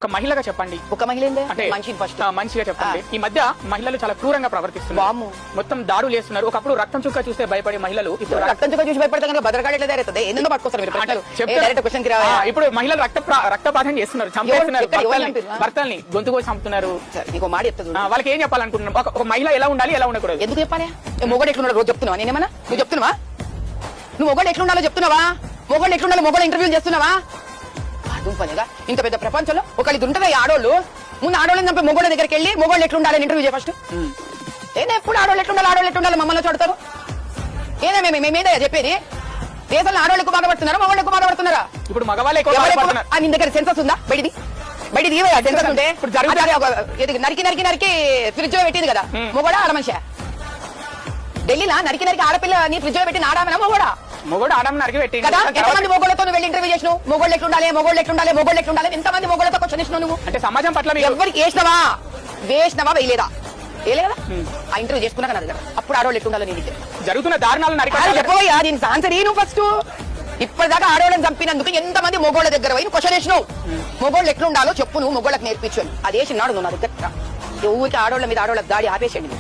ఒక మహిళగా చెప్పండి. ఒక మహిళ అంటే మనిషిని ఫస్ట్ మంచిగా చెప్పండి. ఈ మధ్య మహిళలు చాలా క్రూరంగా ప్రవర్తిస్తున్నారు. మొత్తం దాడులు చేస్తున్నారు. ఒకప్పుడు రక్తం చుక్క చూస్తే భయపడే మహిళలు ఇప్పుడు రక్తం చుక్క చూసి భయపడితే కనుక భద్రకాళి ఎట్లా తయారవుతుంది? ఎందుకు పట్టుకొస్తారు మీరు? ఇప్పుడు మహిళలు రక్తపాతం చేస్తున్నారు, చంపేస్తున్నారు, భర్తల్ని గొంతు కోసి చంపుతున్నారు. నీకు మాట చెప్తుంది. వాళ్ళకి ఏం చెప్పాలనుకుంటున్నాం? ఒక మహిళ ఎలా ఉండాలి, ఎలా ఉండకూడదు? ఎందుకు చెప్పాలి? మొగోడు ఎట్లున్నాడు రోజు చెప్తున్నావా? నేనేమన్నా నువ్వు చెప్తున్నావా? నువ్వు మొగోడు ఎట్లుండాలో చెప్తున్నావా? మొగోడు ఎట్లుండాలో మొగోడు ఇంటర్వ్యూలు చేస్తున్నావా? పనిగా ఇంత పెద్ద ప్రపంచంలో ఒకళ్ళు ఉంటుందా? ఆడోళ్ళు ముందు ఆడోళ్ళని చంపి మొగోళ్ళ దగ్గరికి వెళ్ళి మొగోళ్ళు ఎట్లుండాలని ఇంటర్వ్యూ చేయ ఫస్ట్. ఏదో ఎప్పుడు ఆడోళ్ళు ఎట్లుండాలి మమ్మల్ని చూడతారు. ఏదో మేమేదా చెప్పేది? దేశంలో ఆడోళ్ళకు బాధపడుతున్నారా మొగోళ్ళకు బాధపడుతున్నారా? ఇప్పుడు మగవాళ్ళే నీ దగ్గర సెన్సస్ ఉందా? బయటిది సెన్సస్ ఉంటే నరికి ఫ్రిడ్జ్ లో పెట్టింది కదా మొగోడా ఆడ మనిషి? ఢిల్లీలో నరికి ఆడపిల్ల నీ ఫ్రిడ్జ్ లో పెట్టిన ఆడామనా మొగోడా? మొగోడు ఆడమ నరికి పెట్టి కదా. ఎంతమంది మొగోళ్ళతో వెళ్ళి ఇంటర్వ్యూ చేసినావు? మొగోళ్ళు ఎట్లుండాలి ఎంతమంది మొగోళ్ళతో క్వశ్చన్ చేసినావు నువ్వు? అంటే సమాజం పట్ల ఎవరికి వేసినవా వేయలేదా? వేయలేదా? ఆ ఇంటర్వ్యూ చేసుకున్నాక నా దగ్గర అప్పుడు ఆడవాళ్ళు ఎట్లుండాలో నేను జరుగుతున్న దారుణాలు చెప్పబోయా దీనికి ఆన్సర్ నువ్వు ఫస్ట్. ఇప్పటిదాకా ఆడవాళ్ళని చంపినందుకు ఎంతమంది మొగోళ్ళ దగ్గర పోయి క్వశ్చన్ చేసినావు? మొగోళ్ళు ఎట్లుండాలో చెప్పు, నువ్వు మొగోళ్ళకి నేర్పించు. అది వేసినాడు నువ్వు నా దగ్గర. ఊరికి ఆడవాళ్ళ మీద ఆడవాళ్ళ దాడి ఆపేసేయండి.